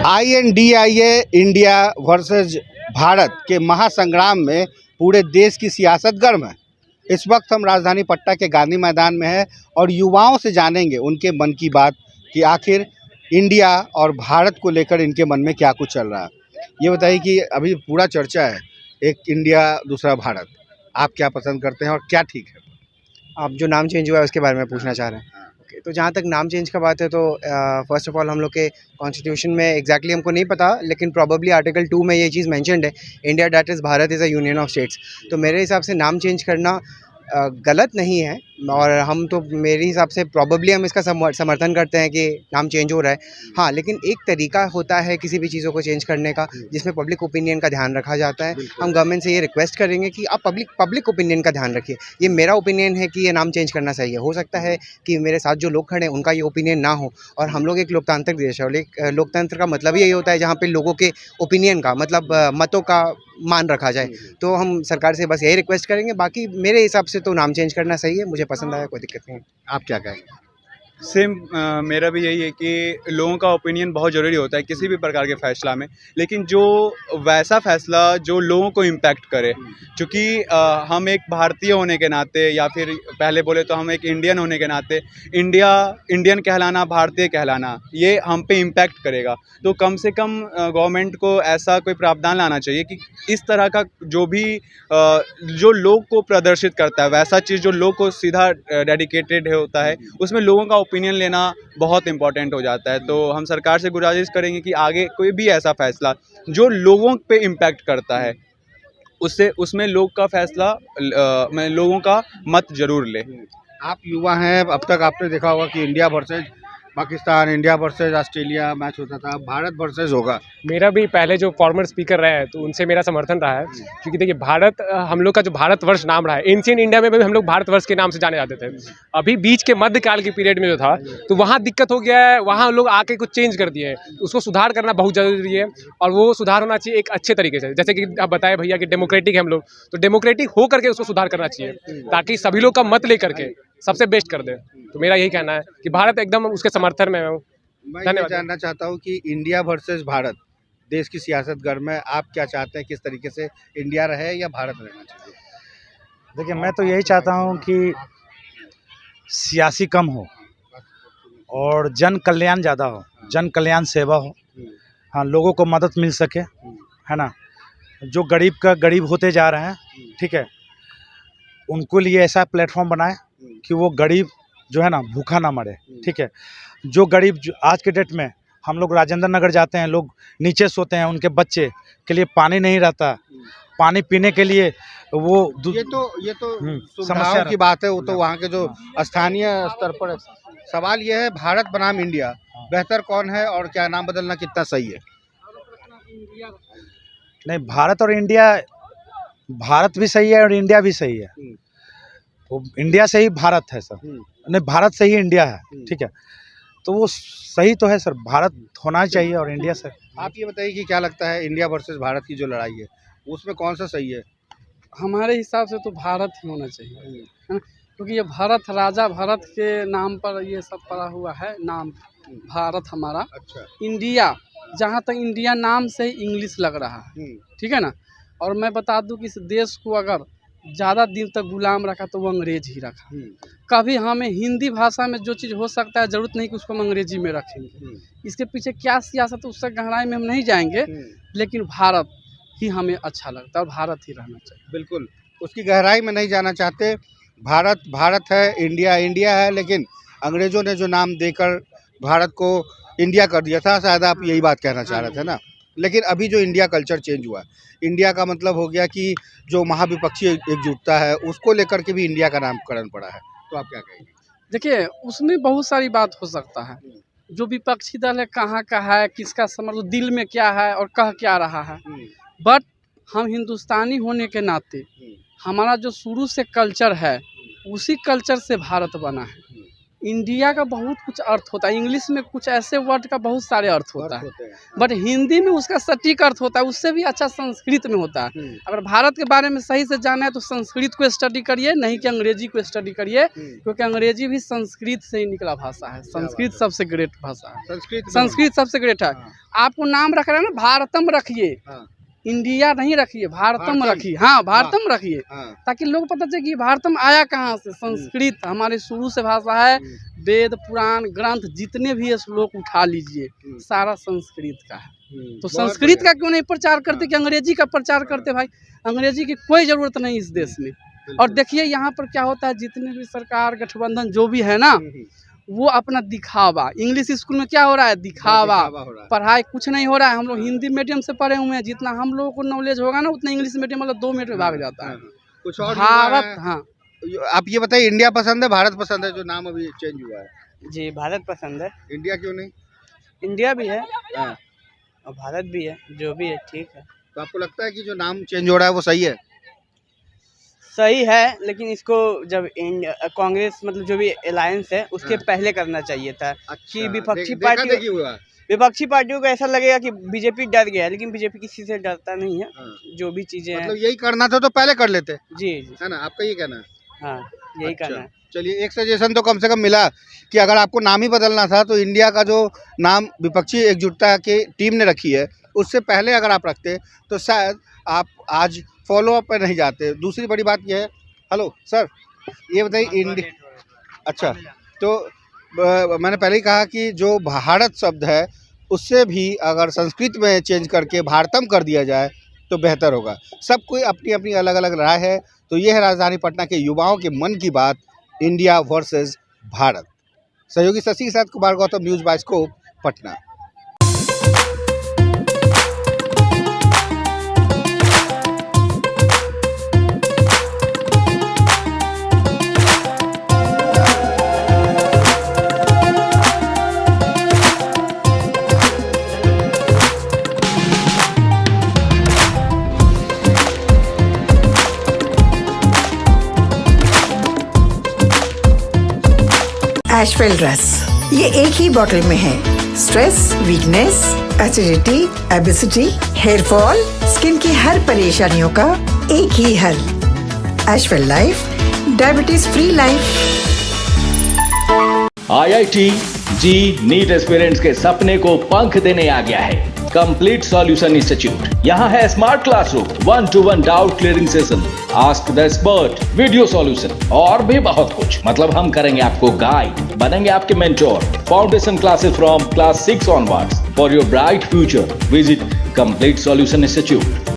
INDIA India versus Bharat के महासंग्राम में पूरे देश की सियासत गर्म है। इस वक्त हम राजधानी पटना के गांधी मैदान में हैं और युवाओं से जानेंगे उनके मन की बात कि आखिर इंडिया और भारत को लेकर इनके मन में क्या कुछ चल रहा है। ये बताइए कि अभी पूरा चर्चा है, एक इंडिया दूसरा भारत, आप क्या पसंद करते हैं और क्या ठीक है? आप जो नाम चेंज हुआ है उसके बारे में पूछना चाह रहे हैं। ओके, तो जहाँ तक नाम चेंज का बात है तो फर्स्ट ऑफ ऑल हम लोग के कॉन्स्टिट्यूशन में एग्जैक्टली हमको नहीं पता, लेकिन प्रॉबली आर्टिकल 2 में ये चीज़ मेंशन्ड है, India that is Bharat is a union of states. तो मेरे हिसाब से नाम चेंज करना गलत नहीं है, और हम तो मेरे हिसाब से प्रॉबली हम इसका समर्थन करते हैं कि नाम चेंज हो रहा है। हाँ, लेकिन एक तरीका होता है किसी भी चीज़ों को चेंज करने का, जिसमें पब्लिक ओपिनियन का ध्यान रखा जाता है। हम गवर्नमेंट से ये रिक्वेस्ट करेंगे कि आप पब्लिक ओपिनियन का ध्यान रखिए। ये मेरा ओपिनियन है कि ये नाम चेंज करना सही है। हो सकता है कि मेरे साथ जो लोग खड़े हैं उनका ये ओपिनियन ना हो, और हम लोग एक लोकतांत्रिक देश है, और एक लोकतंत्र का मतलब ही यही होता है जहाँ पे लोगों के ओपिनियन का मतलब मतों का मान रखा जाए। तो हम सरकार से बस यही रिक्वेस्ट करेंगे। बाकी मेरे हिसाब से तो नाम चेंज करना सही है, मुझे पसंद आया, कोई दिक्कत नहीं है। आप क्या कहेंगे? सेम मेरा भी यही है कि लोगों का ओपिनियन बहुत ज़रूरी होता है किसी भी प्रकार के फ़ैसला में, लेकिन जो वैसा फ़ैसला जो लोगों को इम्पैक्ट करे। क्योंकि हम एक भारतीय होने के नाते, या फिर पहले बोले तो हम एक इंडियन होने के नाते, इंडियन कहलाना, भारतीय कहलाना, ये हम पे इम्पैक्ट करेगा। तो कम से कम गवर्नमेंट को ऐसा कोई प्रावधान लाना चाहिए कि इस तरह का जो भी जो लोग को प्रदर्शित करता है, वैसा चीज़ जो लोग को सीधा डेडिकेटेड होता है, उसमें लोगों का ओपिनियन लेना बहुत इंपॉर्टेंट हो जाता है। तो हम सरकार से गुजारिश करेंगे कि आगे कोई भी ऐसा फैसला जो लोगों पे इम्पैक्ट करता है, उसमें लोग का फैसला में लोगों का मत जरूर ले। आप युवा हैं, अब तक आपने देखा होगा कि India versus Pakistan, India versus Australia match होता था, भारत वर्सेस होगा। मेरा भी पहले जो फॉर्मर स्पीकर रहे हैं तो उनसे मेरा समर्थन रहा है, क्योंकि देखिए भारत, हम लोग का जो भारतवर्ष नाम रहा है, एंशिएंट इंडिया में भी हम लोग भारतवर्ष के नाम से जाने जाते थे। अभी बीच के मध्यकाल के पीरियड में जो था तो वहाँ दिक्कत हो गया है, वहाँ लोग आके कुछ चेंज कर दिए हैं। उसको सुधार करना बहुत ज़रूरी है, और वो सुधार होना चाहिए एक अच्छे तरीके से। जैसे कि आप बताए भैया कि डेमोक्रेटिक है हम लोग, तो डेमोक्रेटिक हो करके उसको सुधार करना चाहिए, ताकि सभी लोग का मत लेकर के सबसे बेस्ट कर दे। तो मेरा यही कहना है कि भारत एकदम उसके समर्थन में हूँ। मैं ये धन्यवाद। जानना चाहता हूँ कि इंडिया वर्सेस भारत, देश की सियासत गर्म है, आप क्या चाहते हैं, किस तरीके से इंडिया रहे या भारत रहना चाहिए? देखिए, मैं तो यही चाहता हूँ कि सियासी कम हो और जन कल्याण ज़्यादा हो, जन कल्याण सेवा हो। हाँ, लोगों को मदद मिल सके, है ना। जो गरीब का गरीब होते जा रहे हैं, ठीक है, उनको लिए ऐसा प्लेटफॉर्म बनाए कि वो गरीब जो है ना भूखा ना मरे, ठीक है। जो गरीब जो आज के डेट में हम लोग राजेंद्र नगर जाते हैं, लोग नीचे सोते हैं, उनके बच्चे के लिए पानी नहीं रहता, पानी पीने के लिए वो ये तो समस्या सुविधाओं की बात है, वो तो वहाँ के जो स्थानीय स्तर पर है। सवाल ये है, भारत बनाम इंडिया बेहतर कौन है और क्या नाम बदलना कितना सही है? नहीं, भारत और इंडिया, भारत भी सही है और इंडिया भी सही है। वो इंडिया से ही भारत है सर, नहीं भारत से ही इंडिया है, ठीक है। तो वो सही तो है सर, भारत होना चाहिए और इंडिया से। आप ये बताइए कि क्या लगता है, इंडिया वर्सेस भारत की जो लड़ाई है उसमें कौन सा सही है? हमारे हिसाब से तो भारत ही होना चाहिए, है ना, क्योंकि ये भारत, राजा भरत के नाम पर ये सब पड़ा हुआ है, नाम भारत हमारा। अच्छा। इंडिया, जहाँ तक इंडिया नाम से ही इंग्लिश लग रहा है, ठीक है ना। और मैं बता दूं कि इस देश को अगर ज़्यादा दिन तक गुलाम रखा तो वो अंग्रेज ही रखा। कभी हमें हिंदी भाषा में जो चीज़ हो सकता है, ज़रूरत नहीं कि उसको हम अंग्रेजी में रखेंगे। इसके पीछे क्या सियासत है उससे गहराई में हम नहीं जाएंगे, लेकिन भारत ही हमें अच्छा लगता है और भारत ही रहना चाहिए। बिल्कुल, उसकी गहराई में नहीं जाना चाहते। भारत भारत है, इंडिया इंडिया है, लेकिन अंग्रेज़ों ने जो नाम देकर भारत को इंडिया कर दिया था, शायद आप यही बात कहना चाह रहे थे ना। लेकिन अभी जो इंडिया कल्चर चेंज हुआ, इंडिया का मतलब हो गया कि जो महाविपक्षी एकजुटता है उसको लेकर के भी इंडिया का नामकरण पड़ा है। तो आप क्या कहेंगे? देखिए, उसमें बहुत सारी बात हो सकता है। जो विपक्षी दल है कहाँ का है, किसका समर्थन, दिल में क्या है और कह क्या रहा है। बट हम हिंदुस्तानी होने के नाते हमारा जो शुरू से कल्चर है, उसी कल्चर से भारत बना है। इंडिया का बहुत कुछ अर्थ होता है, इंग्लिश में कुछ ऐसे वर्ड का बहुत सारे अर्थ होता है, बट हिंदी में उसका सटीक अर्थ होता है, उससे भी अच्छा संस्कृत में होता है। अगर भारत के बारे में सही से जाना है तो संस्कृत को स्टडी करिए, नहीं कि अंग्रेजी को स्टडी करिए, क्योंकि अंग्रेजी भी संस्कृत से ही निकला भाषा है। संस्कृत सबसे ग्रेट भाषा है, संस्कृत सबसे ग्रेट है। आपको नाम रख रहे हैं ना, भारतम रखिए, इंडिया नहीं रखिए, भारतम रखिए। हाँ, भारतम रखिए, ताकि लोग पता चले कि भारतम आया कहाँ से। संस्कृत हमारे शुरू से भाषा है, वेद पुराण ग्रंथ जितने भी है श्लोक उठा लीजिए, सारा संस्कृत का है। तो संस्कृत का क्यों नहीं प्रचार करते कि अंग्रेजी का प्रचार करते? भाई अंग्रेजी की कोई ज़रूरत नहीं इस देश में। और देखिए यहाँ पर क्या होता है, जितने भी सरकार गठबंधन जो भी है ना, वो अपना दिखावा। इंग्लिश स्कूल में क्या हो रहा है? दिखावा। पढ़ाई कुछ नहीं हो रहा है। हम लोग हिंदी मीडियम से पढ़े हुए हैं, जितना हम लोगों को नॉलेज होगा ना उतना इंग्लिश मीडियम वाला 2 मिनट में भाग जाता है। कुछ और भारत, हाँ आप ये बताइए, इंडिया पसंद है भारत पसंद है, जो नाम अभी चेंज हुआ है? जी भारत पसंद है। इंडिया क्यों नहीं? इंडिया भी है हाँ। और भारत भी है, जो भी है ठीक है। तो आपको लगता है कि जो नाम चेंज हो रहा है वो सही है? सही है, लेकिन इसको जब कांग्रेस मतलब जो भी अलायंस है उसके पहले करना चाहिए था। कि विपक्षी विपक्षी पार्टियों को ऐसा लगेगा कि बीजेपी डर गया है, लेकिन बीजेपी किसी से डरता नहीं है। जो भी चीजें मतलब यही करना था तो पहले कर लेते। जी है ना, आपका ये कहना है? हाँ, यही करना है। चलिए, एक सजेशन तो कम से कम मिला कि अगर आपको नाम ही बदलना था तो इंडिया का जो नाम विपक्षी एकजुटता की टीम ने रखी है उससे पहले अगर आप रखते तो शायद आप आज फॉलो अप पे नहीं जाते। दूसरी बड़ी बात यह है, हेलो सर, ये बताइए इंडिया, अच्छा तो मैंने पहले ही कहा कि जो भारत शब्द है उससे भी अगर संस्कृत में चेंज करके भारतम कर दिया जाए तो बेहतर होगा। सब कोई अपनी अपनी अलग अलग राय है। तो ये है राजधानी पटना के युवाओं के मन की बात, इंडिया वर्सेस भारत। सहयोगी शशि के साथ Kumar Gautam, news bioscope, Patna. Ashwell रस, ये एक ही बोतल में है। Stress, weakness, acidity, obesity, hair fall, skin की हर परेशानियों का एक ही हल। Ashwell life, diabetes free life. IIT JEE NEET aspirants के सपने को पंख देने आ गया है कंप्लीट सॉल्यूशन इंस्टीट्यूट। यहाँ है smart classroom, 1-to-1 doubt clearing session, ask the expert, video solution और भी बहुत कुछ। मतलब हम करेंगे आपको गाइड, बनेंगे आपके mentor. Foundation classes from class 6 onwards for your bright future. Visit complete solution institute.